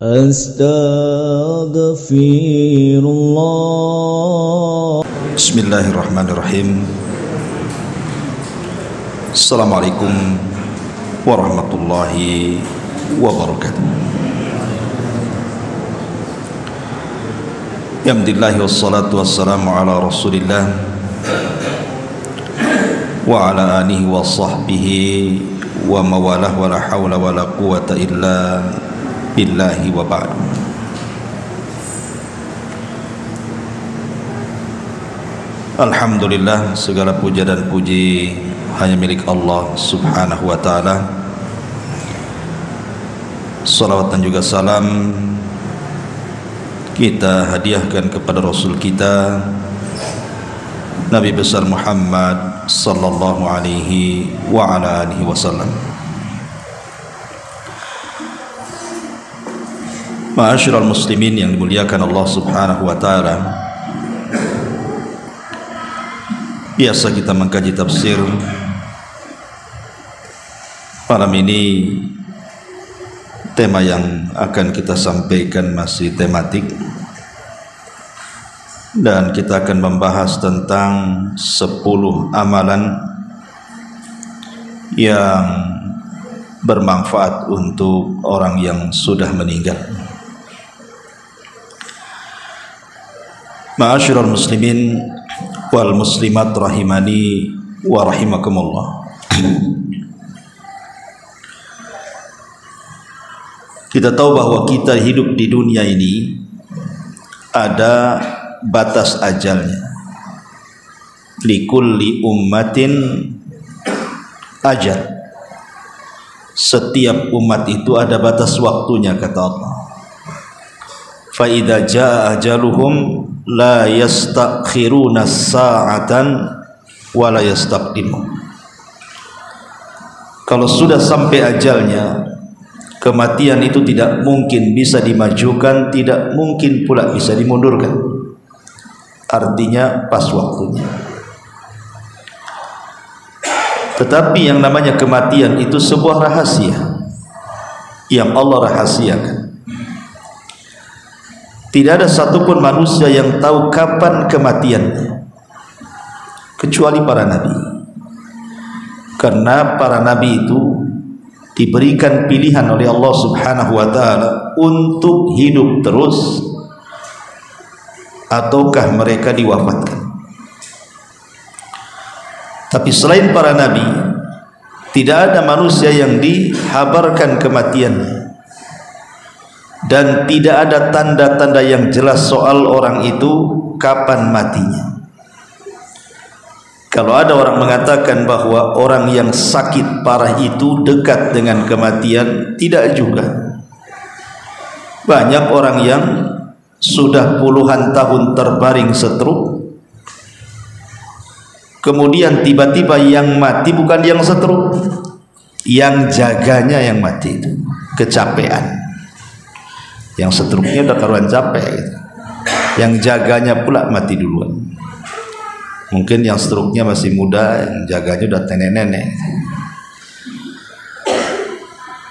Astaghfirullah. Bismillahirrahmanirrahim. Assalamualaikum warahmatullahi wabarakatuh. Alhamdulillah wassalatu wassalamu ala rasulillah wa ala alihi wa sahbihi wa mawalah wa la hawla wa la quwata illa billahi wa ba'd. Alhamdulillah, segala puja dan puji hanya milik Allah subhanahu wa ta'ala. Salawat dan juga salam kita hadiahkan kepada Rasul kita Nabi besar Muhammad sallallahu alaihi wa ala alihi wasallam. Ma'asyiral muslimin yang dimuliakan Allah subhanahu wa ta'ala, biasa kita mengkaji tafsir. Malam ini tema yang akan kita sampaikan masih tematik, dan kita akan membahas tentang 10 amalan yang bermanfaat untuk orang yang sudah meninggal. Ma'asyiral muslimin wal muslimat rahimani wa rahimakumullah. Kita tahu bahwa kita hidup di dunia ini ada batas ajalnya. Likulli ummatin ajal. Setiap umat itu ada batas waktunya, kata Allah. Fa idza jaa ajaluhum la yastakhiruna sa'atan wa la yastaqdimun. Kalau sudah sampai ajalnya, kematian itu tidak mungkin bisa dimajukan, tidak mungkin pula bisa dimundurkan. Artinya pas waktunya. Tetapi yang namanya kematian itu sebuah rahasia yang Allah rahasiakan. Tidak ada satupun manusia yang tahu kapan kematiannya kecuali para nabi. Karena para nabi itu diberikan pilihan oleh Allah subhanahu wa ta'ala untuk hidup terus ataukah mereka diwafatkan. Tapi selain para nabi, tidak ada manusia yang dihabarkan kematiannya, dan tidak ada tanda-tanda yang jelas soal orang itu kapan matinya. Kalau ada orang mengatakan bahwa orang yang sakit parah itu dekat dengan kematian, tidak juga. Banyak orang yang sudah puluhan tahun terbaring stroke, kemudian tiba-tiba yang mati bukan yang stroke, yang jaganya yang mati itu kecapean. Yang stroke-nya udah karuan capek gitu. Yang jaganya pula mati duluan. Mungkin yang stroke-nya masih muda, yang jaganya udah nenek-nenek.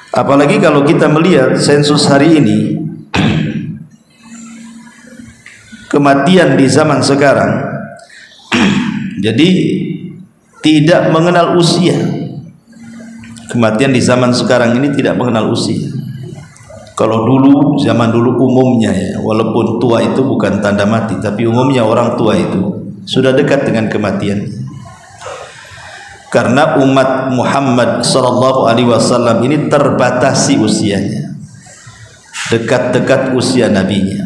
Apalagi kalau kita melihat sensus hari ini, kematian di zaman sekarang jadi tidak mengenal usia. Kematian di zaman sekarang ini tidak mengenal usia. Kalau dulu, zaman dulu umumnya ya, walaupun tua itu bukan tanda mati, tapi umumnya orang tua itu sudah dekat dengan kematian. Karena umat Muhammad sallallahu alaihi wasallam ini terbatasi usianya, dekat-dekat usia nabinya,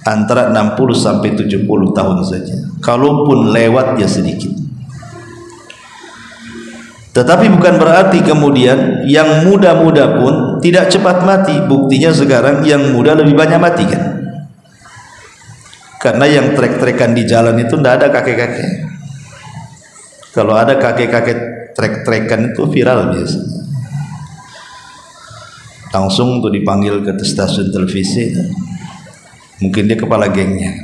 antara 60 sampai 70 tahun saja. Kalaupun lewat ya sedikit. Tetapi bukan berarti kemudian yang muda-muda pun tidak cepat mati. Buktinya sekarang yang muda lebih banyak mati kan. Karena yang trek-trekan di jalan itu tidak ada kakek-kakek. Kalau ada kakek-kakek trek-trekan itu viral biasanya. Langsung tuh dipanggil ke stasiun televisi. Mungkin dia kepala gengnya.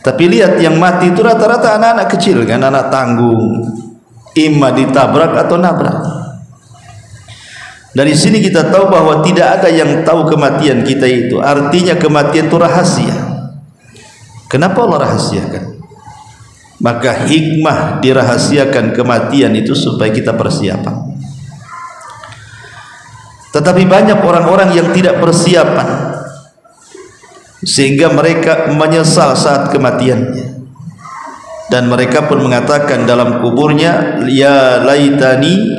Tapi lihat yang mati itu rata-rata anak-anak kecil kan, anak tanggung. Imma ditabrak atau nabrak. Dari sini kita tahu bahwa tidak ada yang tahu kematian kita itu. Artinya kematian itu rahasia. Kenapa Allah rahasiakan? Maka hikmah dirahasiakan kematian itu supaya kita persiapan. Tetapi banyak orang-orang yang tidak persiapan, sehingga mereka menyesal saat kematiannya. Dan mereka pun mengatakan dalam kuburnya, ya laitani,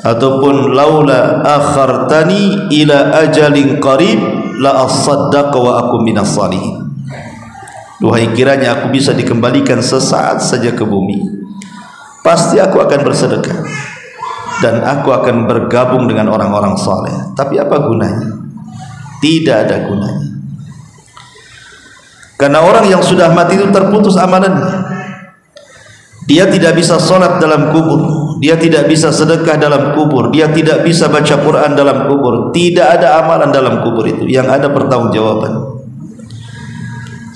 ataupun laula akhartani ila ajalin qarib la asaddaqa wa aku minas salihin. Duhai kiranya aku bisa dikembalikan sesaat saja ke bumi, pasti aku akan bersedekah dan aku akan bergabung dengan orang-orang saleh. Tapi apa gunanya? Tidak ada gunanya. Karena orang yang sudah mati itu terputus amalannya. Dia tidak bisa sholat dalam kubur, dia tidak bisa sedekah dalam kubur, dia tidak bisa baca Quran dalam kubur. Tidak ada amalan dalam kubur itu, yang ada pertanggungjawaban.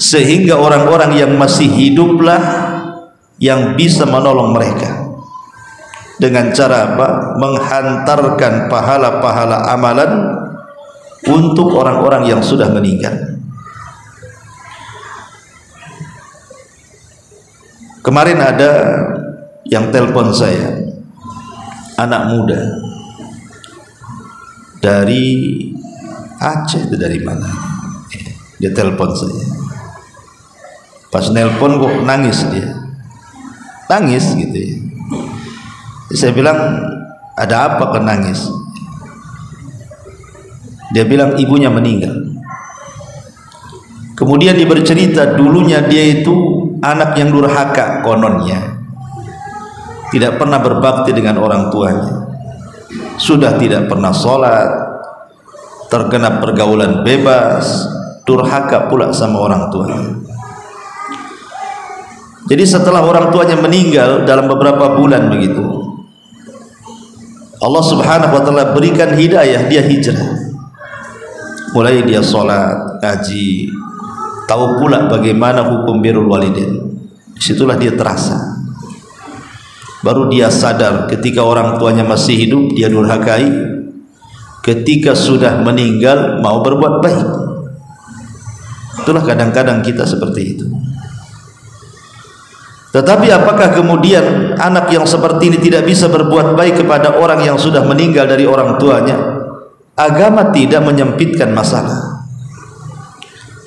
Sehingga orang-orang yang masih hiduplah yang bisa menolong mereka. Dengan cara apa? Menghantarkan pahala-pahala amalan untuk orang-orang yang sudah meninggal. Kemarin ada yang telepon saya, anak muda dari Aceh, itu dari mana? Dia telepon saya. Pas nelpon kok nangis dia, nangis gitu ya. Saya bilang, ada apa kok nangis? Dia bilang ibunya meninggal. Kemudian dia bercerita dulunya dia itu anak yang durhaka kononnya, tidak pernah berbakti dengan orang tuanya, sudah tidak pernah sholat, terkena pergaulan bebas, durhaka pula sama orang tuanya. Jadi setelah orang tuanya meninggal dalam beberapa bulan begitu, Allah subhanahu wa ta'ala berikan hidayah, dia hijrah, mulai dia sholat, ngaji, tahu pula bagaimana hukum birrul walidain. Disitulah dia terasa, baru dia sadar ketika orang tuanya masih hidup dia durhakai, ketika sudah meninggal mau berbuat baik. Itulah kadang-kadang kita seperti itu. Tetapi apakah kemudian anak yang seperti ini tidak bisa berbuat baik kepada orang yang sudah meninggal dari orang tuanya? Agama tidak menyempitkan masalah.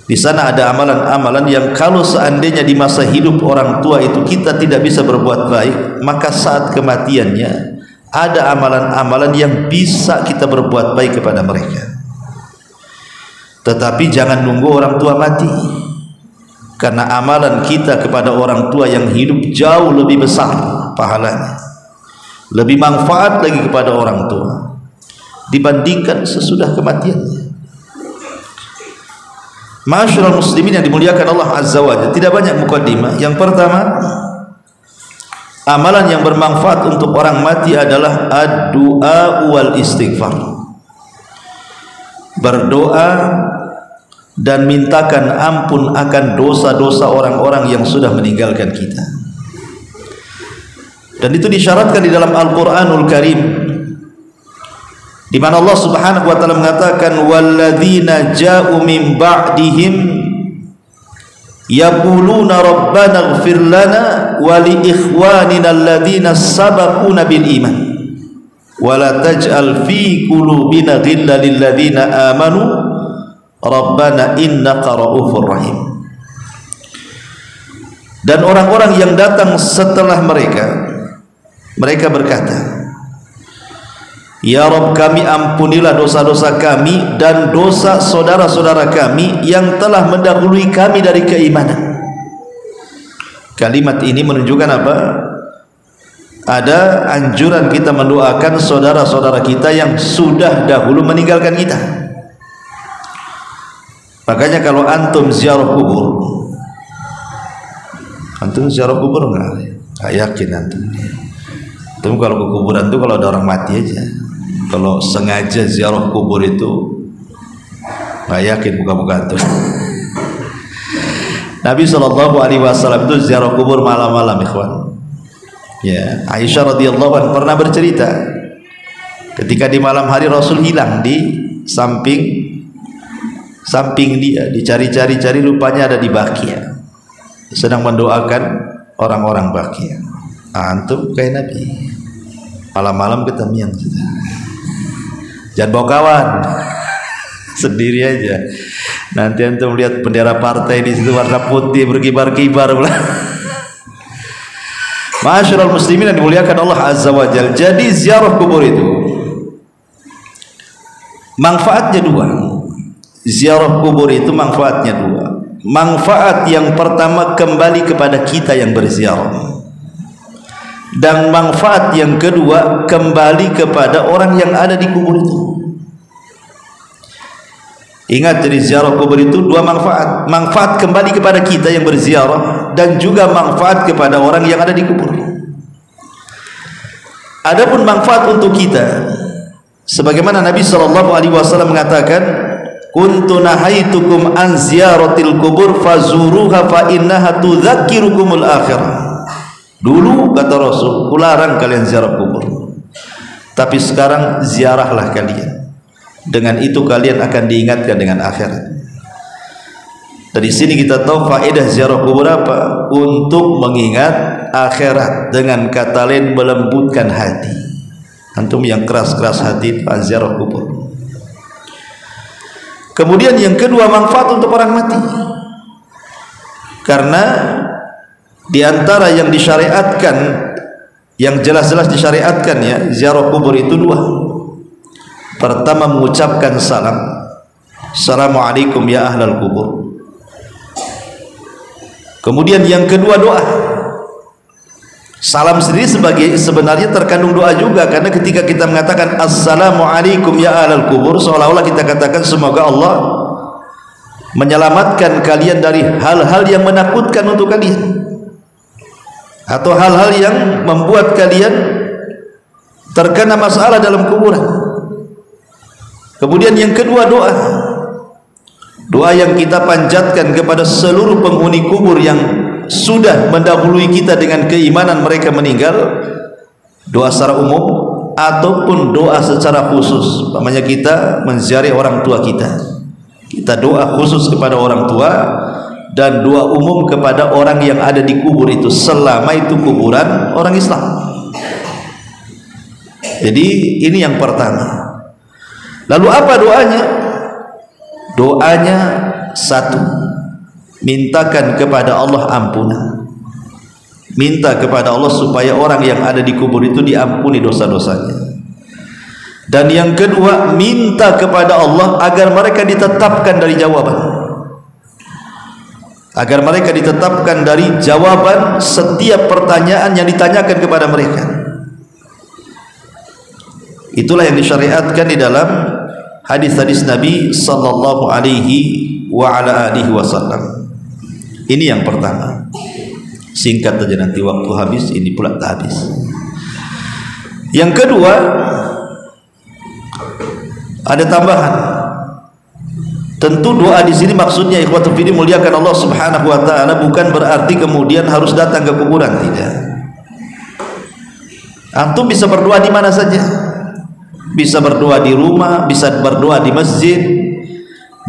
Di sana ada amalan-amalan yang kalau seandainya di masa hidup orang tua itu kita tidak bisa berbuat baik, maka saat kematiannya ada amalan-amalan yang bisa kita berbuat baik kepada mereka. Tetapi jangan nunggu orang tua mati, karena amalan kita kepada orang tua yang hidup jauh lebih besar pahalanya, lebih manfaat lagi kepada orang tua dibandingkan sesudah kematiannya. Ma'asyiral muslimin yang dimuliakan Allah Azza wa Jalla, tidak banyak mukaddimah. Yang pertama, amalan yang bermanfaat untuk orang mati adalah ad-du'a wal istighfar. Berdoa dan mintakan ampun akan dosa-dosa orang-orang yang sudah meninggalkan kita. Dan itu disyaratkan di dalam Al-Qur'anul Karim, di mana Allah Subhanahu wa taala mengatakan walladzina ja'u min ba'dihim yaquluna rabbana ighfir lana wa li ikhwanina alladzina sabaquna bil iman wa la taj'al fi qulubina ghillan lil ladzina amanu rabbana innaka ra'ufur rahim. Dan orang-orang yang datang setelah mereka berkata, ya Rabb kami, ampunilah dosa-dosa kami dan dosa saudara-saudara kami yang telah mendahului kami dari keimanan. Kalimat ini menunjukkan apa? Ada anjuran kita mendoakan saudara-saudara kita yang sudah dahulu meninggalkan kita. Makanya kalau antum ziarah kubur, antum ziarah kubur nggak yakin antum. Antum kalau ke kuburan tuh kalau ada orang mati aja. Kalau sengaja ziarah kubur itu nggak yakin buka-buka antum. Nabi SAW itu ziarah kubur malam-malam, ikhwan. Ya, Aisyah radhiyallahu anha pernah bercerita Ketika di malam hari Rasul hilang di samping dia, dicari-cari rupanya ada di Baqi', sedang mendoakan orang-orang Baqi'. Antum kayak Nabi, malam-malam ketemu yang jangan bawa kawan, sendiri aja. Nanti antum lihat bendera partai di situ warna putih berkibar-kibar. Ma'asyiral muslimin yang dimuliakan Allah Azza wa Jalla. Jadi ziarah kubur itu manfaatnya dua. Ziarah kubur itu manfaatnya dua. Manfaat yang pertama kembali kepada kita yang berziarah, dan manfaat yang kedua kembali kepada orang yang ada di kubur itu. Ingat, jadi ziarah kubur itu dua manfaat. Manfaat kembali kepada kita yang berziarah, dan juga manfaat kepada orang yang ada di kubur. Adapun manfaat untuk kita, sebagaimana Nabi SAW mengatakan, kuntu nahaitukum an ziyaratil kubur fazuruha fa innaha tudzakirukumul akhirah. Dulu kata Rasul, kularang kalian ziarah kubur, tapi sekarang ziarahlah kalian. Dengan itu kalian akan diingatkan dengan akhirat. Dari sini kita tahu faedah ziarah kubur apa? Untuk mengingat akhirat, dengan kata lain melembutkan hati. Antum yang keras-keras hati, ziarah kubur. Kemudian yang kedua, manfaat untuk orang mati. Karena di antara yang disyariatkan, yang jelas-jelas disyariatkan ya, ziarah kubur itu dua. Pertama, mengucapkan salam, assalamualaikum ya ahlal kubur. Kemudian yang kedua, doa. Salam sendiri sebenarnya terkandung doa juga, karena ketika kita mengatakan assalamualaikum ya ahlal kubur, seolah-olah kita katakan semoga Allah menyelamatkan kalian dari hal-hal yang menakutkan untuk kalian, atau hal-hal yang membuat kalian terkena masalah dalam kuburan. Kemudian yang kedua, doa. Doa yang kita panjatkan kepada seluruh penghuni kubur yang sudah mendahului kita dengan keimanan mereka meninggal, doa secara umum ataupun doa secara khusus. Namanya kita menziarahi orang tua kita, kita doa khusus kepada orang tua, dan doa umum kepada orang yang ada di kubur itu, selama itu kuburan orang Islam. Jadi ini yang pertama. Lalu apa doanya? Doanya satu, mintakan kepada Allah ampunan. Minta kepada Allah supaya orang yang ada di kubur itu diampuni dosa-dosanya. Dan yang kedua, minta kepada Allah agar mereka ditetapkan dari jawaban, agar mereka ditetapkan dari jawaban setiap pertanyaan yang ditanyakan kepada mereka. Itulah yang disyariatkan di dalam hadis-hadis Nabi sallallahu alaihi wa ala alihi wasallam. Ini yang pertama. Singkat saja, nanti waktu habis ini pula tak habis. Yang kedua, ada tambahan. Tentu doa di sini maksudnya ikhwatul fillah muliakan Allah Subhanahu wa taala, bukan berarti kemudian harus datang ke kuburan, tidak. Antum bisa berdoa di mana saja. Bisa berdoa di rumah, bisa berdoa di masjid.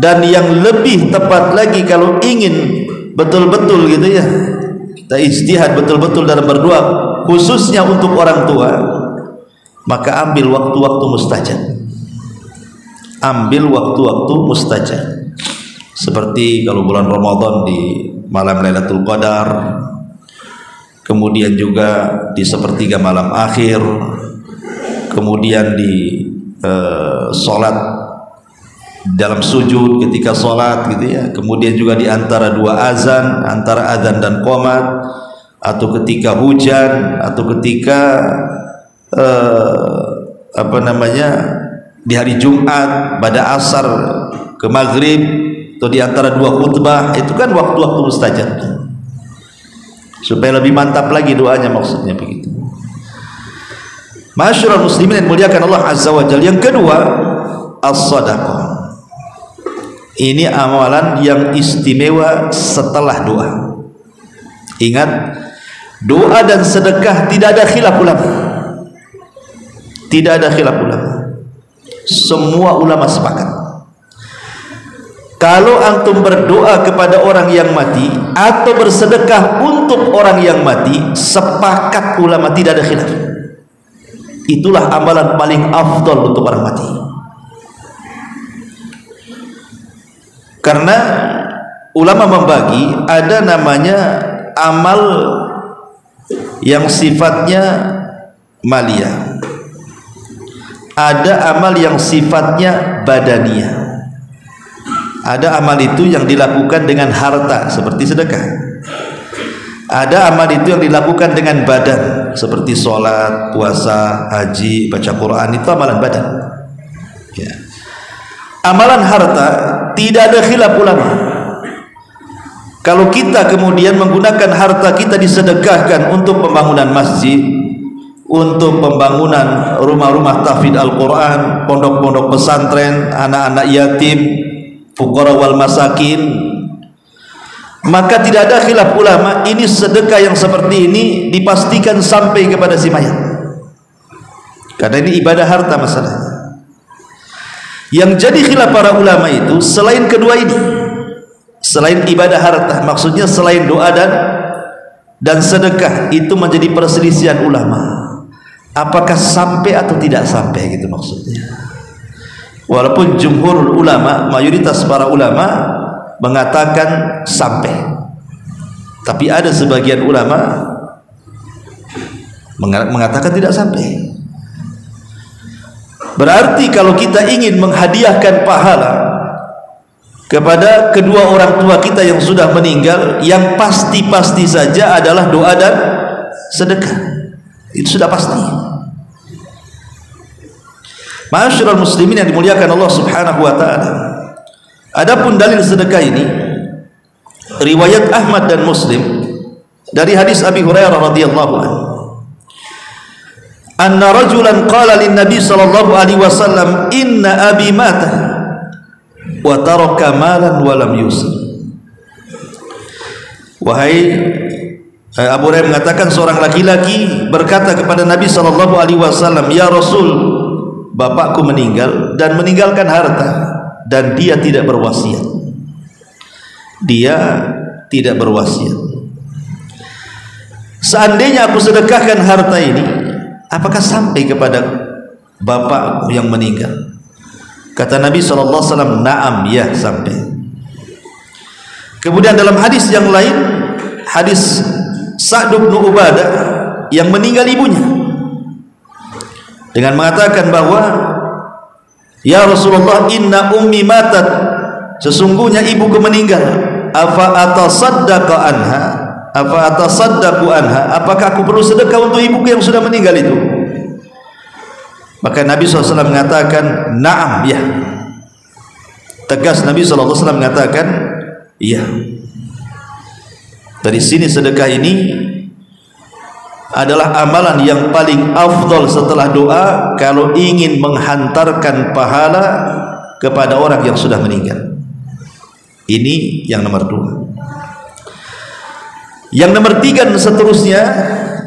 Dan yang lebih tepat lagi, kalau ingin betul-betul gitu ya, kita ijtihad betul-betul dalam berdoa khususnya untuk orang tua, maka ambil waktu-waktu mustajab. Ambil waktu-waktu mustajab. Seperti kalau bulan Ramadan di malam Lailatul Qadar, kemudian juga di sepertiga malam akhir, kemudian di sholat dalam sujud ketika sholat gitu ya, kemudian juga di antara dua azan, antara azan dan qomat, atau ketika hujan, atau ketika di hari Jumat pada asar ke maghrib, atau di antara dua khutbah. Itu kan waktu-waktu mustajab, supaya lebih mantap lagi doanya, maksudnya begitu. Masyaallah muslimin yang muliakan Allah Azza wa Jalla. Yang kedua, as-sadaqah. Ini amalan yang istimewa setelah doa. Ingat, doa dan sedekah tidak ada khilaf ulama. Tidak ada khilaf ulama. Semua ulama sepakat. Kalau antum berdoa kepada orang yang mati atau bersedekah untuk orang yang mati, sepakat ulama, tidak ada khilaf. Itulah amalan paling afdal untuk orang mati. Karena ulama membagi, ada namanya amal yang sifatnya maliyah, ada amal yang sifatnya badaniyah. Ada amal itu yang dilakukan dengan harta seperti sedekah, ada amal itu yang dilakukan dengan badan seperti sholat, puasa, haji, baca Quran. Itu amalan badan ya. Amalan harta tidak ada khilaf ulama. Kalau kita kemudian menggunakan harta kita disedekahkan untuk pembangunan masjid, untuk pembangunan rumah-rumah tahfidz Al-Quran, pondok-pondok pesantren, anak-anak yatim, fuqara wal masakin, maka tidak ada khilaf ulama, ini sedekah yang seperti ini dipastikan sampai kepada si mayat, karena ini ibadah harta masalahnya. Yang jadi khilaf para ulama itu selain kedua ini, selain ibadah harta, maksudnya selain doa dan sedekah, itu menjadi perselisihan ulama, apakah sampai atau tidak sampai, gitu maksudnya. Walaupun jumhur ulama, mayoritas para ulama mengatakan sampai, tapi ada sebagian ulama mengatakan tidak sampai. Berarti kalau kita ingin menghadiahkan pahala kepada kedua orang tua kita yang sudah meninggal, yang pasti-pasti saja adalah doa dan sedekah. Itu sudah pasti. Ma'asyiral muslimin yang dimuliakan Allah Subhanahu wa taala. Adapun dalil sedekah ini riwayat Ahmad dan Muslim dari hadis Abi Hurairah radhiyallahu anhu. Anna rajulan qala lin Nabi sallallahu alaihi wasallam, inna abi mata wa taraka malan wa lam yusir. Wahai Abu Hurairah mengatakan, seorang laki-laki berkata kepada Nabi sallallahu alaihi wasallam, ya Rasul, bapakku meninggal dan meninggalkan harta, dan dia tidak berwasiat. Dia tidak berwasiat. Seandainya aku sedekahkan harta ini, apakah sampai kepada bapakku yang meninggal? Kata Nabi SAW, na'am, ya, sampai. Kemudian dalam hadis yang lain, hadis Sa'd bin Ubadah yang meninggal ibunya, dengan mengatakan bahwa, ya Rasulullah, inna ummi matat, sesungguhnya ibuku meninggal, afa atasaddaqu anha, apa atasaddaqu anha, apakah aku perlu sedekah untuk ibuku yang sudah meninggal itu? Maka Nabi SAW mengatakan, na'am, ya. Tegas Nabi SAW mengatakan, ya. Dari sini sedekah ini adalah amalan yang paling afdal setelah doa kalau ingin menghantarkan pahala kepada orang yang sudah meninggal. Ini yang nomor 2. Yang nomor 3 dan seterusnya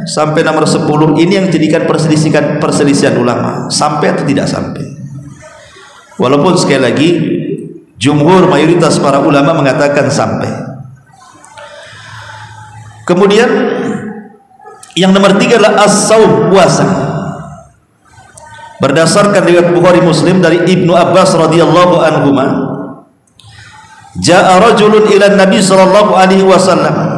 sampai nomor 10, ini yang jadikan perselisihan ulama, sampai atau tidak sampai. Walaupun sekali lagi jumhur mayoritas para ulama mengatakan sampai. Kemudian yang nomor 3 adalah as-saum, puasa. Berdasarkan riwayat Bukhari Muslim dari Ibnu Abbas radhiyallahu anhuma, ja'a rajulun ila Nabi sallallahu alaihi wasallam.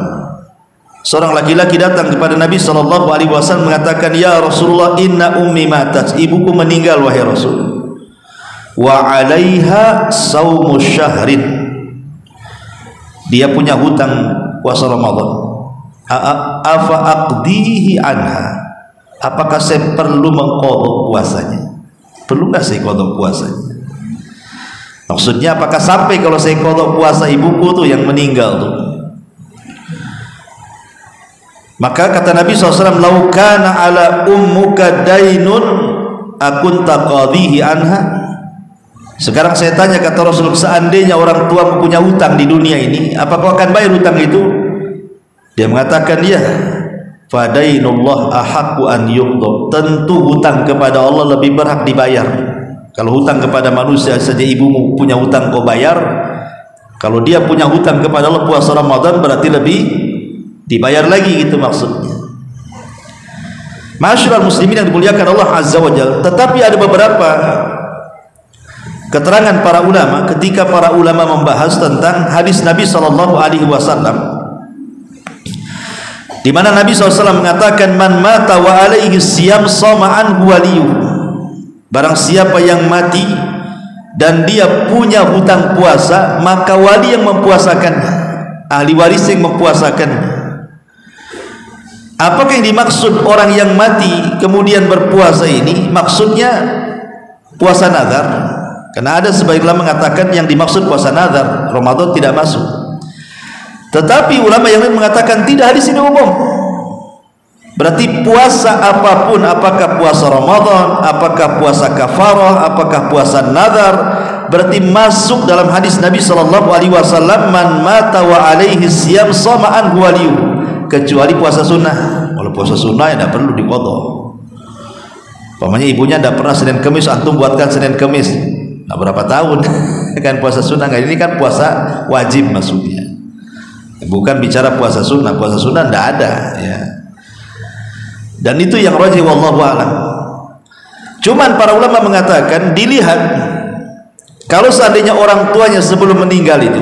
Seorang laki-laki datang kepada Nabi sallallahu alaihi wasallam mengatakan, ya Rasulullah, inna ummi matat, ibuku meninggal wahai Rasul, wa 'alaiha saumu syahrin, dia punya hutang puasa Ramadan. Afa aqdihi anha, apakah saya perlu mengqadha puasanya? Perlu enggak saya qadha puasanya? Maksudnya apakah sampai kalau saya qadha puasa ibuku tuh yang meninggal tuh? Maka kata Nabi SAW, lau kana ala ummuka dainun akunta qadhihi anha. Sekarang saya tanya, kata Rasul, seandainya orang tua punya hutang di dunia ini, apakah akan bayar hutang itu? Dia mengatakan, ya. Fadainullah ahaqqu an yuqda, tentu hutang kepada Allah lebih berhak dibayar. Kalau hutang kepada manusia saja ibumu punya hutang kau bayar, kalau dia punya hutang kepada Allah puasa Ramadan berarti lebih dibayar lagi, gitu maksudnya. Masyaallah muslimin yang dimuliakan Allah Azza wa Jalla. Tetapi ada beberapa keterangan para ulama ketika para ulama membahas tentang hadis Nabi sallallahu alaihi wasallam, di mana Nabi SAW mengatakan, man mata wa alaihi siyam sama anhu waliyuh. Barang siapa yang mati dan dia punya hutang puasa, maka wali yang mempuasakannya, ahli waris yang mempuasakannya. Apakah yang dimaksud orang yang mati kemudian berpuasa ini? Maksudnya puasa nazar. Karena ada sebagian ulama mengatakan yang dimaksud puasa nazar, Ramadan tidak masuk. Tetapi ulama yang lain mengatakan tidak, hadis ini umum. Berarti puasa apapun, apakah puasa Ramadan, apakah puasa kafarah, apakah puasa nazar, berarti masuk dalam hadis Nabi sallallahu alaihi wasallam, man mata wa alaihi siyam sama anhu waliyuh, kecuali puasa sunnah. Kalau puasa sunnah ya tidak perlu diqadha. Umpamanya ibunya tidak pernah Senin Kemis, antum buatkan Senin Kemis. Nah, berapa tahun kan puasa sunnah? Ini kan puasa wajib maksudnya. Bukan bicara puasa sunnah tidak ada ya. Dan itu yang rajih wallahu a'lam. Cuman para ulama mengatakan dilihat kalau seandainya orang tuanya sebelum meninggal itu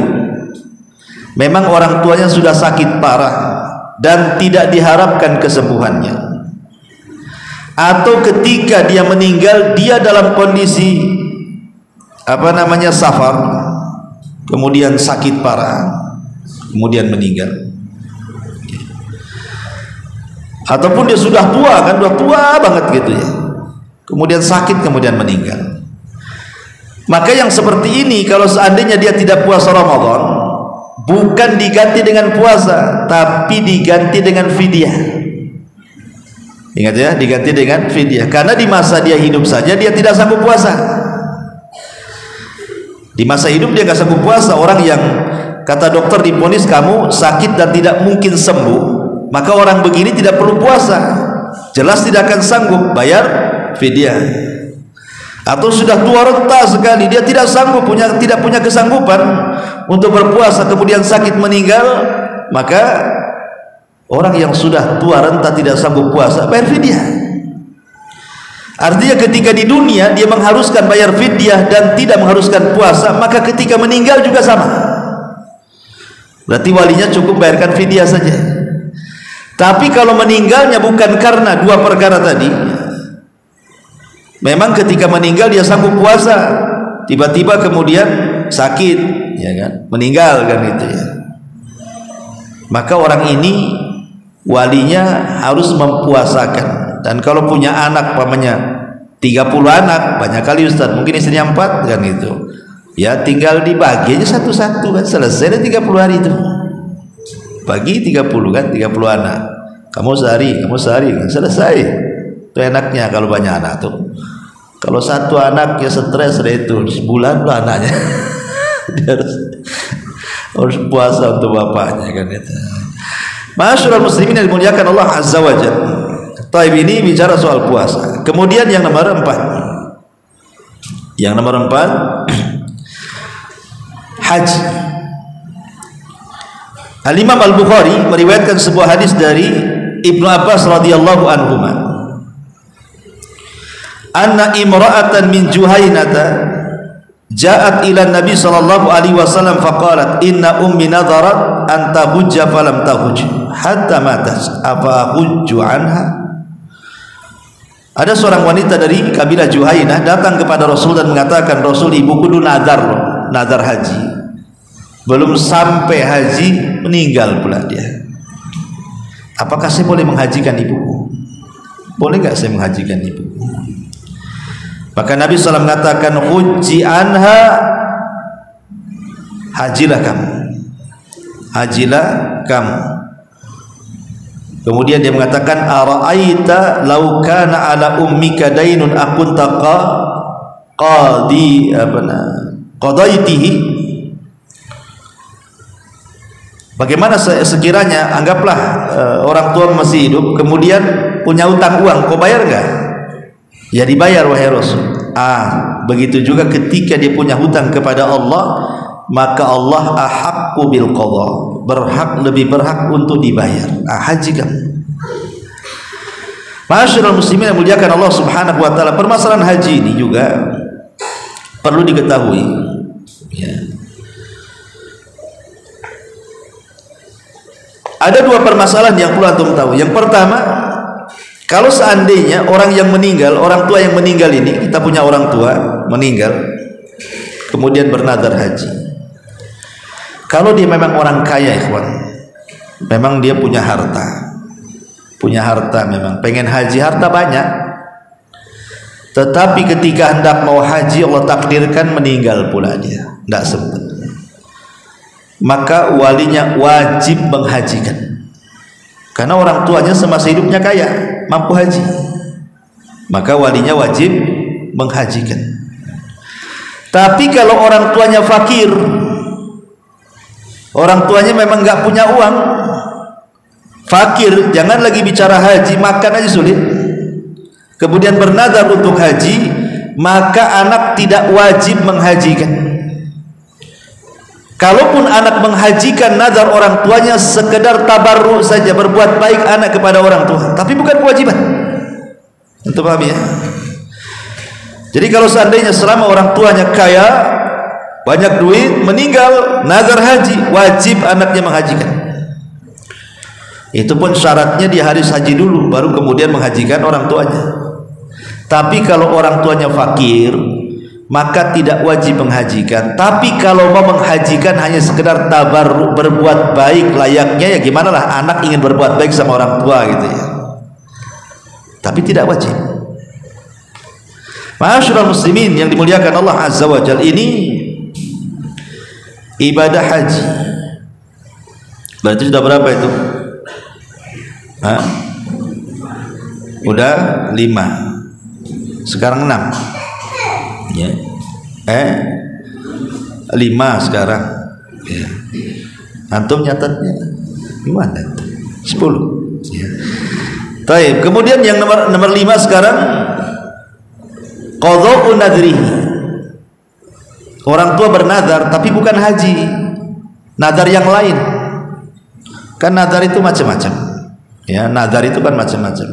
memang orang tuanya sudah sakit parah dan tidak diharapkan kesembuhannya, atau ketika dia meninggal dia dalam kondisi safar, kemudian sakit parah, kemudian meninggal, ataupun dia sudah tua kan, sudah tua banget gitu ya, kemudian sakit kemudian meninggal, maka yang seperti ini kalau seandainya dia tidak puasa Ramadan, bukan diganti dengan puasa tapi diganti dengan fidyah. Ingat ya, diganti dengan fidyah, karena di masa dia hidup saja dia tidak sanggup puasa. Di masa hidup dia nggak sanggup puasa. Orang yang kata dokter divonis kamu sakit dan tidak mungkin sembuh, maka orang begini tidak perlu puasa, jelas tidak akan sanggup bayar fidyah. Atau sudah tua renta sekali, dia tidak sanggup, tidak punya kesanggupan untuk berpuasa, kemudian sakit meninggal, maka orang yang sudah tua renta tidak sanggup puasa bayar fidyah. Artinya ketika di dunia dia mengharuskan bayar fidyah dan tidak mengharuskan puasa, maka ketika meninggal juga sama. Berarti walinya cukup bayarkan fidyah saja. Tapi kalau meninggalnya bukan karena dua perkara tadi, memang ketika meninggal dia sanggup puasa, tiba-tiba kemudian sakit, ya kan, meninggal kan itu ya, maka orang ini walinya harus mempuasakan. Dan kalau punya anak pamannya 30 anak, banyak kali Ustaz, mungkin istrinya 4 kan itu ya, tinggal dibagi aja satu-satu kan, selesai 30 hari itu, bagi 30 kan, 30 anak, kamu sehari kan, selesai. Itu enaknya kalau banyak anak tuh. Kalau satu anak ya stres itu sebulan lah anaknya dia harus puasa untuk bapaknya kan itu. Masyaallah muslimin yang dimuliakan Allah Azza wa Jalla. Taib ini bicara soal puasa. Kemudian yang nomor 4. Yang nomor 4 haji. Al-Imam Al-Bukhari meriwayatkan sebuah hadis dari Ibnu Abbas radhiyallahu anhuma. Anna imra'atan min Juhainata ja'at ila Nabi sallallahu alaihi wasallam faqalat inna ummi nadarat an tahujja falam tahuj hatta matat afa hujju anha. Ada seorang wanita dari kabilah Juhainah datang kepada Rasul dan mengatakan, Rasul, ibuku dulu nazar haji, belum sampai haji meninggal pula dia. Apakah saya boleh menghajikan ibuku? Boleh nggak saya menghajikan ibuku? Maka Nabi SAW mengatakan, hujji anha, hajilah kamu. Kemudian dia mengatakan, ara'aita law kana ala ummika dainun akunta qadaitihi. Bagaimana sekiranya anggaplah orang tua masih hidup, kemudian punya utang uang, kau bayar enggak? Ya dibayar wahai Rasul. Begitu juga ketika dia punya hutang kepada Allah, maka Allah ahaqqu bil qadha, lebih berhak untuk dibayar. Haji kamu. Ma'asyiral muslimin yang muliakan Allah Subhanahu wa taala, permasalahan haji ini juga perlu diketahui, ya. Ada dua permasalahan yang perlu antum tahu. Yang pertama, kalau seandainya orang yang meninggal, orang tua yang meninggal ini, kita punya orang tua meninggal kemudian bernadar haji. Kalau dia memang orang kaya, ikhwan, memang dia punya harta, memang pengen haji, harta banyak, tetapi ketika hendak mau haji Allah takdirkan meninggal pula dia, tidak sempat, maka walinya wajib menghajikan, karena orang tuanya semasa hidupnya kaya, mampu haji, maka walinya wajib menghajikan. Tapi kalau orang tuanya fakir, orang tuanya memang nggak punya uang, fakir, jangan lagi bicara haji, makan aja sulit, kemudian bernadar untuk haji, maka anak tidak wajib menghajikan. Kalaupun anak menghajikan, nazar orang tuanya sekedar tabarruk saja, berbuat baik anak kepada orang tua, tapi bukan kewajiban. Untuk paham ya? Jadi kalau seandainya selama orang tuanya kaya, banyak duit, meninggal, nazar haji, wajib anaknya menghajikan. Itu pun syaratnya dia harus haji dulu, baru kemudian menghajikan orang tuanya. Tapi kalau orang tuanya fakir, maka tidak wajib menghajikan. Tapi kalau mau menghajikan hanya sekedar tabarruk, berbuat baik layaknya, ya gimana lah anak ingin berbuat baik sama orang tua gitu ya, tapi tidak wajib. Ma'asyiral muslimin yang dimuliakan Allah Azza wa Jalla, ini ibadah haji berarti sudah berapa itu? Udah 5, sekarang 6 ya. 5 sekarang ya. Antum nyatatnya gimana? 10 ya. Baik, kemudian yang nomor 5 sekarang, qadha'u nadrihi. Orang tua bernadar tapi bukan haji, nadar yang lain. Kan nadar itu macam-macam ya, nadar itu kan macam-macam.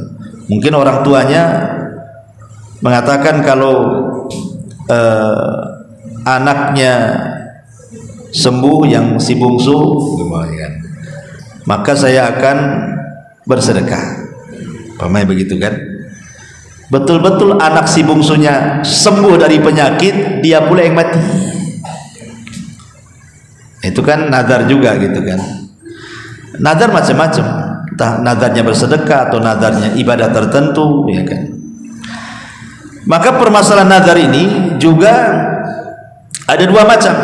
Mungkin orang tuanya mengatakan kalau anaknya sembuh yang si bungsu, maka saya akan bersedekah, pamai begitu kan? Betul-betul anak si bungsunya sembuh dari penyakit, dia pula yang mati. Itu kan nadar juga gitu kan. Nadar macam-macam, entah nadarnya bersedekah atau nadarnya ibadah tertentu ya kan. Maka permasalahan nadar ini juga ada dua macam.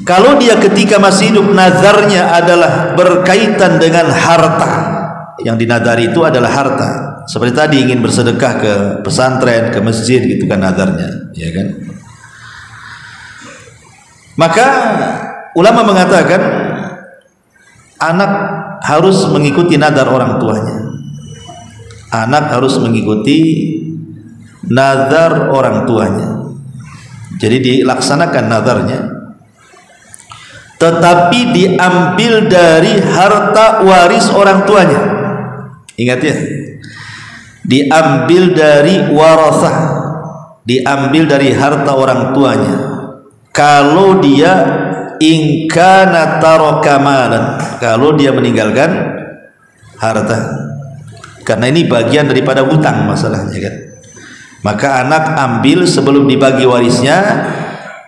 Kalau dia ketika masih hidup nadarnya adalah berkaitan dengan harta, yang dinadari itu adalah harta, seperti tadi ingin bersedekah ke pesantren, ke masjid gitu kan nadarnya ya kan. Maka ulama mengatakan anak harus mengikuti nadar orang tuanya. Anak harus mengikuti nadar orang tuanya. Jadi dilaksanakan nadarnya, tetapi diambil dari harta waris orang tuanya. Ingat ya, diambil dari warasah, diambil dari harta orang tuanya. Kalau dia ingkana taraka malan, kalau dia meninggalkan harta, karena ini bagian daripada hutang masalahnya kan. Maka anak ambil sebelum dibagi warisnya,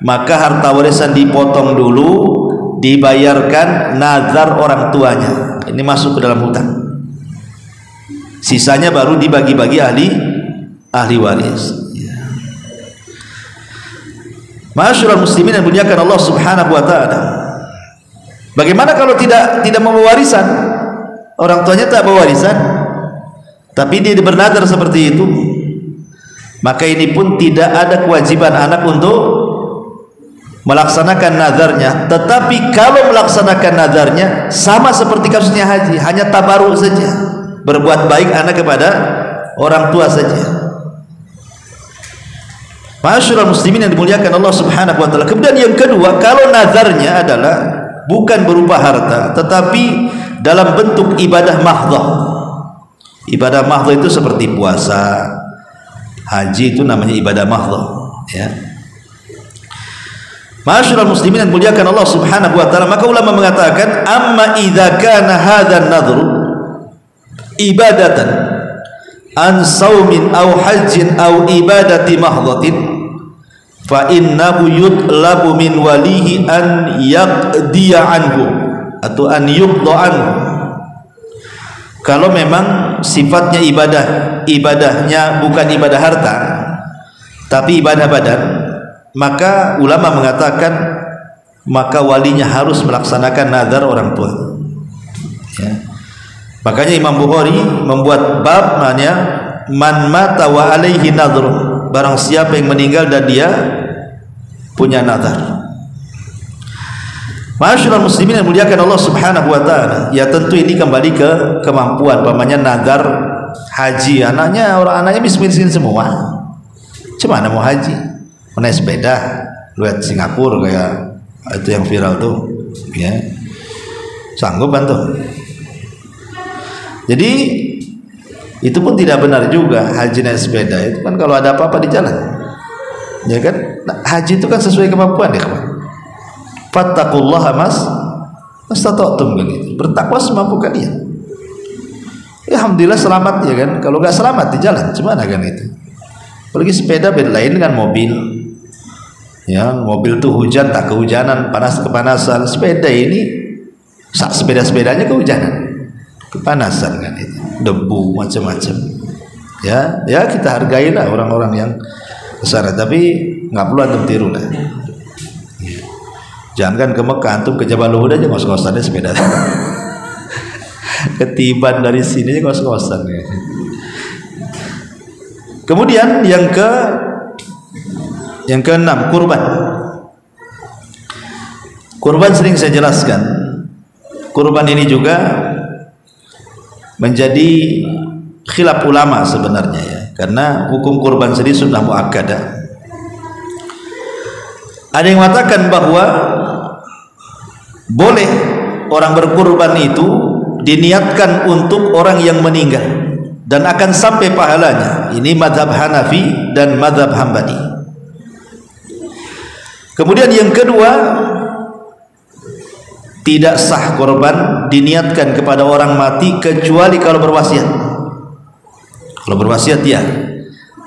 maka harta warisan dipotong dulu, dibayarkan nazar orang tuanya, ini masuk ke dalam hutang. Sisanya baru dibagi-bagi ahli waris. Ma'asyiral muslimin yang dimuliakan Allah Subhanahu wa taala. Bagaimana kalau tidak membawa warisan? Orang tuanya tak bawa warisan, tapi dia bernadar seperti itu. Maka ini pun tidak ada kewajiban anak untuk melaksanakan nadarnya. Tetapi kalau melaksanakan nadarnya sama seperti kasusnya haji, hanya tabarruk saja, berbuat baik anak kepada orang tua saja. Ma'asyiral muslimin yang dimuliakan Allah Subhanahu wa taala. Kemudian yang kedua, kalau nazarnya adalah bukan berupa harta tetapi dalam bentuk ibadah mahdhah. Ibadah mahdhah itu seperti puasa, haji, itu namanya ibadah mahdhah, ya. Ma'asyiral muslimin yang dimuliakan Allah Subhanahu wa taala, maka ulama mengatakan amma idza kana hadzal nadhru ibadatan an saumin aw hajjin aw ibadati mahdhatin fa innahu yutlabu min walihi an yaqdiya anhu atau an yuqda anhu. Kalau memang sifatnya ibadahnya bukan ibadah harta tapi ibadah badan, maka ulama mengatakan maka walinya harus melaksanakan nazar orang tua, ya. Makanya Imam Bukhari membuat bab namanya man mata wa alaihi nadhr, barang siapa yang meninggal dan dia punya nazar. Ma'asyiral muslimin yang muliakan Allah Subhanahu wa taala, ya tentu ini kembali ke kemampuan. Pamannya nazar haji, anaknya miskin semua, cuma mau haji, naik sepeda, lihat Singapura kayak itu yang viral tuh, ya, sanggup kan tuh. Jadi itu pun tidak benar juga, haji naik sepeda itu kan kalau ada apa-apa di jalan, ya kan. Nah, haji itu kan sesuai kemampuan ya kawan. Fattaqullaha mastata'tum, kan itu. Bertakwa semampu kalian. Ya, alhamdulillah selamat, ya kan. Kalau nggak selamat di jalan, gimana kan itu? Apalagi sepeda beda lain dengan mobil. Ya, mobil tuh hujan tak kehujanan, panas kepanasan. Sepeda ini sepeda-sepedanya kehujanan, kepanasan kan itu, debu macam-macam. Ya, kita hargailah orang-orang yang kesana, tapi nggak perlu antum tiru lah. Jangan kan ke Mekah, antum ke Jabal Uhud aja ngos-ngosannya sepeda. Ketiban dari sini aja ngos-ngosan. Ya. Kemudian yang keenam, kurban. Kurban sering saya jelaskan. Kurban ini juga menjadi khilaf ulama sebenarnya, ya, karena hukum kurban sendiri sudah muakkadah. Ada yang mengatakan bahwa boleh orang berkurban itu diniatkan untuk orang yang meninggal dan akan sampai pahalanya. Ini mazhab Hanafi dan mazhab Hambali. Kemudian yang kedua, tidak sah korban diniatkan kepada orang mati kecuali kalau berwasiat. Kalau berwasiat ya.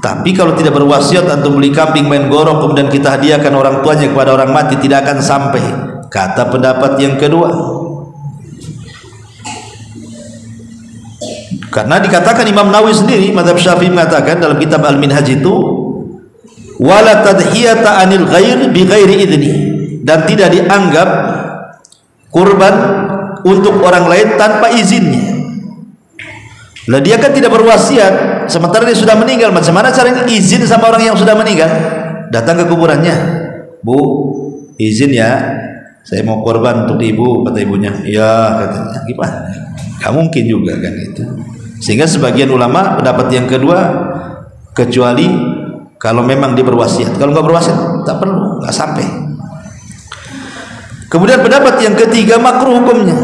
Tapi kalau tidak berwasiat, antum beli kambing main gorong kemudian kita hadiahkan orang tuanya kepada orang mati, tidak akan sampai. Kata pendapat yang kedua. Karena dikatakan Imam Nawawi sendiri, mazhab Syafi'i mengatakan dalam kitab Al-Minhaj itu, wala tadhiyata anil ghair bi ghairi idni, dan tidak dianggap kurban untuk orang lain tanpa izinnya. Lah dia kan tidak berwasiat, sementara dia sudah meninggal. Macam mana caranya izin sama orang yang sudah meninggal? Datang ke kuburannya, Bu, izin ya, saya mau korban untuk ibu, kata ibunya. Ya, katanya. Gimana? Gak mungkin juga kan itu. Sehingga sebagian ulama pendapat yang kedua, kecuali kalau memang dia berwasiat. Kalau nggak berwasiat, tak perlu, nggak sampai. Kemudian pendapat yang ketiga, makruh hukumnya.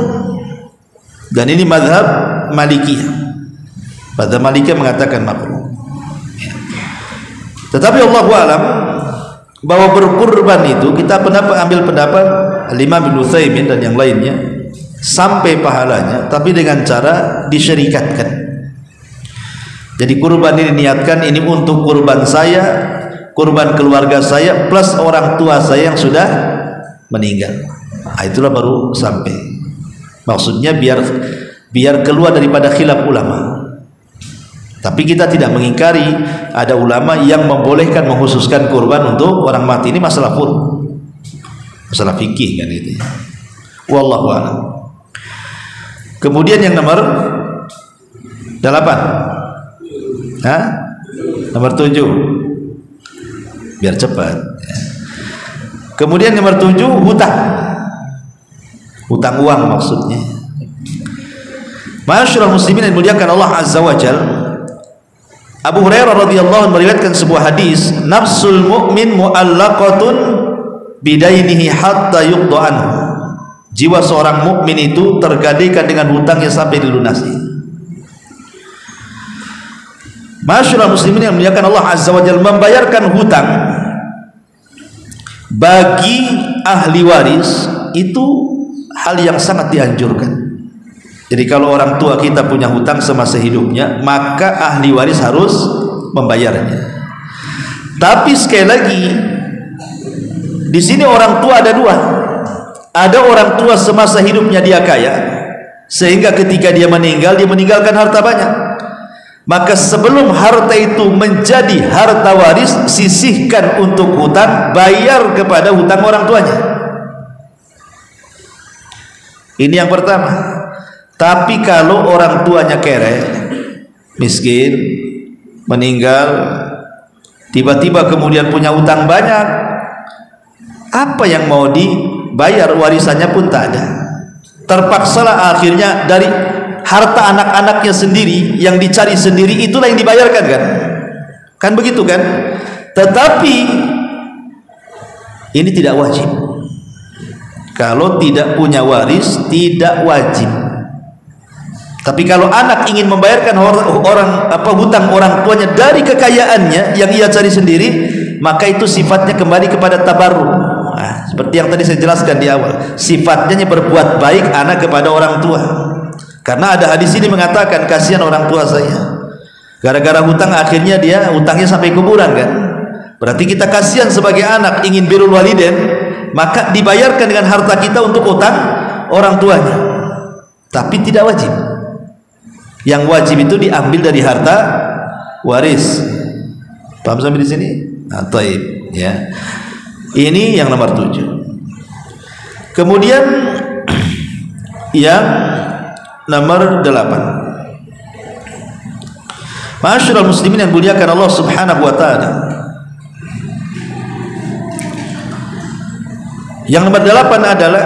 Dan ini mazhab Malikiyah. Mazhab Malikiyah mengatakan makruh. Tetapi Allahu a'lam bahwa berkurban itu, kita ambil pendapat Imam Ibnu Utsaimin dan yang lainnya, sampai pahalanya, tapi dengan cara disyarikatkan. Jadi kurban ini niatkan ini untuk kurban saya, kurban keluarga saya, plus orang tua saya yang sudah meninggal. Nah, itulah baru sampai. Maksudnya biar keluar daripada khilaf ulama. Tapi kita tidak mengingkari ada ulama yang membolehkan mengkhususkan kurban untuk orang mati. Ini masalah masalah fikih kan itu. Wallahu a'lam. Kemudian yang nomor 8. Nomor 7. Biar cepat. Kemudian nomor 7, hutang uang maksudnya. Ma'asyiral muslimin yang dimuliakan Allah Azza wa Jalla, Abu Hurairah radhiyallahu anhu meriwayatkan sebuah hadis, nafsul mu'min mu'allaqatun bidainihi hatta yuqda anhu. Jiwa seorang mukmin itu tergadaikan dengan hutangnya sampai dilunasi. Masyaallah muslimin yang muliakan Allah azza wa jalla, membayarkan hutang bagi ahli waris itu hal yang sangat dianjurkan. Jadi kalau orang tua kita punya hutang semasa hidupnya, maka ahli waris harus membayarnya. Tapi sekali lagi, di sini orang tua ada dua. Ada orang tua semasa hidupnya dia kaya, sehingga ketika dia meninggal, dia meninggalkan harta banyak. Maka sebelum harta itu menjadi harta waris, sisihkan untuk hutang, bayar kepada hutang orang tuanya. Ini yang pertama. Tapi kalau orang tuanya kere, miskin, meninggal, tiba-tiba kemudian punya hutang banyak, apa yang mau dibayar, warisannya pun tak ada. Terpaksalah akhirnya dari harta anak-anaknya sendiri yang dicari sendiri, itulah yang dibayarkan, kan begitu kan. Tetapi ini tidak wajib. Kalau tidak punya waris tidak wajib. Tapi kalau anak ingin membayarkan hutang orang tuanya dari kekayaannya yang ia cari sendiri, maka itu sifatnya kembali kepada tabarruk. Nah, seperti yang tadi saya jelaskan di awal, sifatnya berbuat baik anak kepada orang tua. Karena ada hadis ini mengatakan, kasihan orang tua saya, gara-gara hutang akhirnya dia hutangnya sampai kuburan, kan. Berarti kita kasihan sebagai anak, ingin birrul walidain, maka dibayarkan dengan harta kita untuk hutang orang tuanya. Tapi tidak wajib. Yang wajib itu diambil dari harta waris. Paham sampai di sini? Nah, taib, ya. Ini yang nomor 7. Kemudian yang nomor 8. Ma'asyiral muslimin yang muliakan Allah Subhanahu wa taala. Yang nomor 8 adalah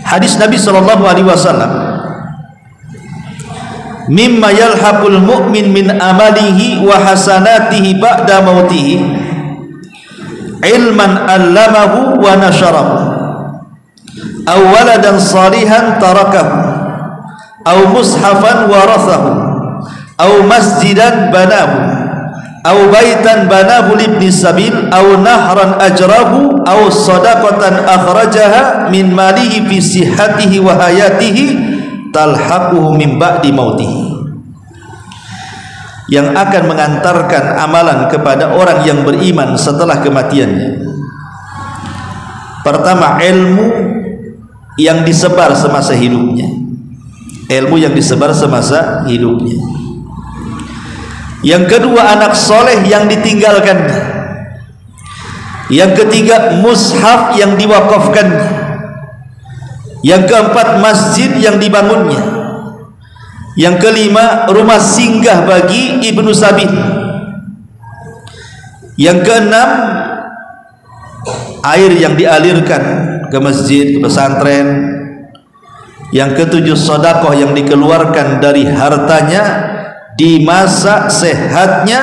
hadis Nabi sallallahu alaihi wasallam, mimma yalhaqul mu'min min amalihi wa hasanatihi ba'da mautihi ilman allamahu wa nasharahu aw waladan salihan tarakahu aw mushafan warathahu aw masjidan banahu aw baitan banahu libni sabil aw nahran ajrahu aw sadaqatan akhrajaha min malihi fi sihhatihi wa hayatihi talhaquhu min ba'di mautihi, yang akan mengantarkan amalan kepada orang yang beriman setelah kematiannya. Pertama, ilmu yang disebar semasa hidupnya. Ilmu yang disebar semasa hidupnya. Yang kedua, anak soleh yang ditinggalkannya. Yang ketiga, mushaf yang diwakafkannya. Yang keempat, masjid yang dibangunnya. Yang kelima, rumah singgah bagi ibnu sabil. Yang keenam, air yang dialirkan ke masjid, ke pesantren. Yang ketujuh, sedekah yang dikeluarkan dari hartanya di masa sehatnya,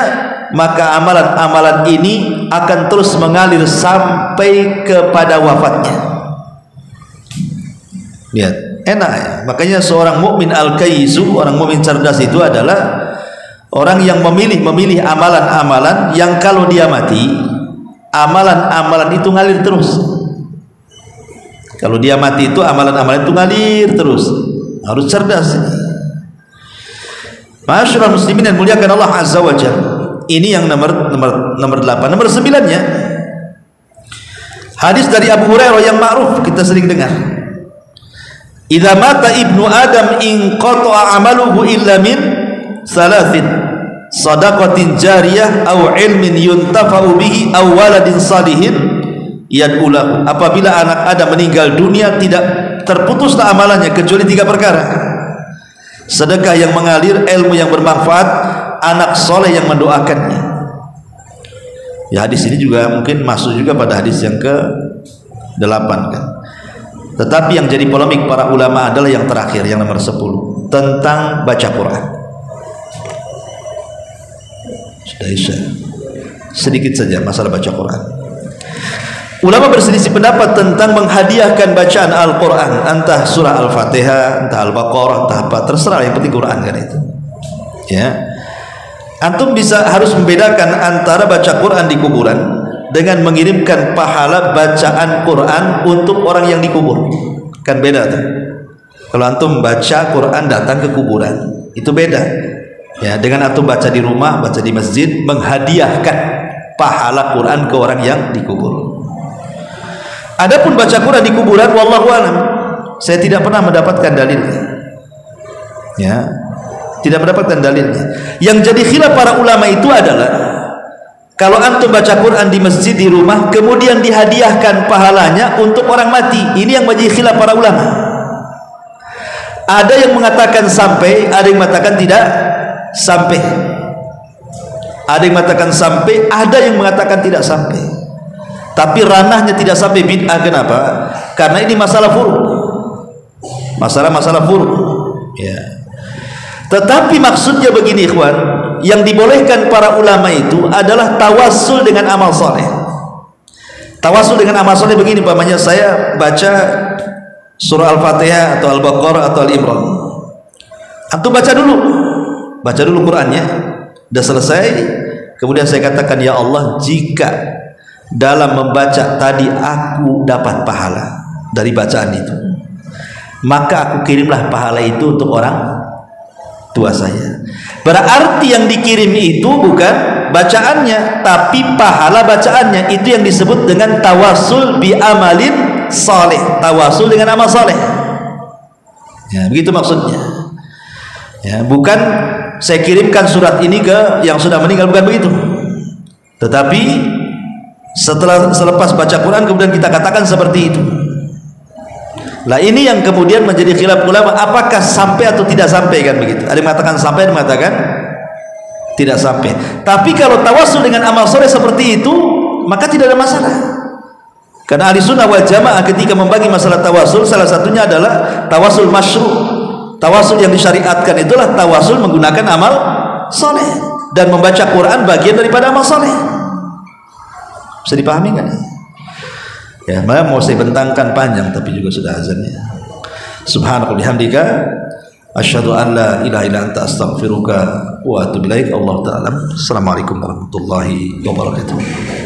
maka amalan-amalan ini akan terus mengalir sampai kepada wafatnya. Lihat, enak ya. Makanya seorang mukmin al-kaisu, orang mukmin cerdas itu adalah orang yang memilih amalan-amalan yang kalau dia mati, amalan-amalan itu ngalir terus. Kalau dia mati itu amalan-amalan itu ngalir terus. Harus cerdas. Masyaallah muslimin yang muliakan Allah azza wa jalla. Ini yang nomor 8. Nomor 9-nya hadis dari Abu Hurairah yang ma'ruf, kita sering dengar. Idza mata ibnu Adam in qata'a amaluhu illa min salasin, sadaqatin jariyah aw ilmin yuntafa'u bihi aw waladin salihin yad'ulahu. Apabila anak Adam meninggal dunia, tidak terputuslah amalannya kecuali 3 perkara: sedekah yang mengalir, ilmu yang bermanfaat, anak soleh yang mendoakannya. Ya, hadis ini juga mungkin masuk juga pada hadis yang ke-8, kan. Tetapi yang jadi polemik para ulama adalah yang terakhir, yang nomor 10, tentang baca Quran. Sudah Isya. Sedikit saja masalah baca Quran. Ulama berselisih pendapat tentang menghadiahkan bacaan Al-Quran, entah surah Al-Fatihah, entah Al-Baqarah, entah apa, terserah, yang penting Quran kan itu. Ya, antum harus membedakan antara baca Quran di kuburan dengan mengirimkan pahala bacaan Quran untuk orang yang dikubur. Kan beda tuh. Kalau antum baca Quran datang ke kuburan, itu beda. Ya, dengan antum baca di rumah, baca di masjid, menghadiahkan pahala Quran ke orang yang dikubur. Adapun baca Quran di kuburan, wallahu alam, saya tidak pernah mendapatkan dalilnya. Ya, tidak mendapatkan dalilnya. Yang jadi khilaf para ulama itu adalah kalau antum baca Quran di masjid di rumah, kemudian dihadiahkan pahalanya untuk orang mati. Ini yang menjadi khilaf para ulama. Ada yang mengatakan sampai, ada yang mengatakan tidak sampai. Ada yang mengatakan sampai, ada yang mengatakan tidak sampai. Tapi ranahnya tidak sampai bid'ah. Kenapa? Karena ini masalah furu', masalah furu'. Ya. Tetapi maksudnya begini ikhwan, yang dibolehkan para ulama itu adalah tawassul dengan amal soleh. Tawassul dengan amal soleh begini, pamannya saya baca surah Al-Fatihah atau Al-Baqarah atau Al-Imran, antum baca dulu Qurannya, udah selesai, kemudian saya katakan, ya Allah, jika dalam membaca tadi aku dapat pahala dari bacaan itu, maka aku kirimlah pahala itu untuk orang tua saya. Berarti yang dikirim itu bukan bacaannya, tapi pahala bacaannya. Itu yang disebut dengan tawasul bi amalin saleh, tawasul dengan amal saleh. Ya, begitu maksudnya. Ya, bukan saya kirimkan surat ini ke yang sudah meninggal, bukan begitu. Tetapi selepas baca Quran kemudian kita katakan seperti itu. Lah ini yang kemudian menjadi khilaf ulama, apakah sampai atau tidak sampai, kan begitu. Ada yang mengatakan sampai, ada yang mengatakan tidak sampai. Tapi kalau tawasul dengan amal soleh seperti itu, maka tidak ada masalah. Karena ahli sunnah wal jamaah ketika membagi masalah tawasul, salah satunya adalah tawasul masyru'. Tawasul yang disyariatkan itulah tawasul menggunakan amal soleh, dan membaca Quran bagian daripada amal soleh. Bisa dipahami kan? Ya, malah mau saya bentangkan panjang tapi juga sudah azannya. Subhanallah bihamdika asyhadu an la ilaha illa anta astaghfiruka wa atubu ilaik. Allah ta'ala. Assalamualaikum warahmatullahi wabarakatuh.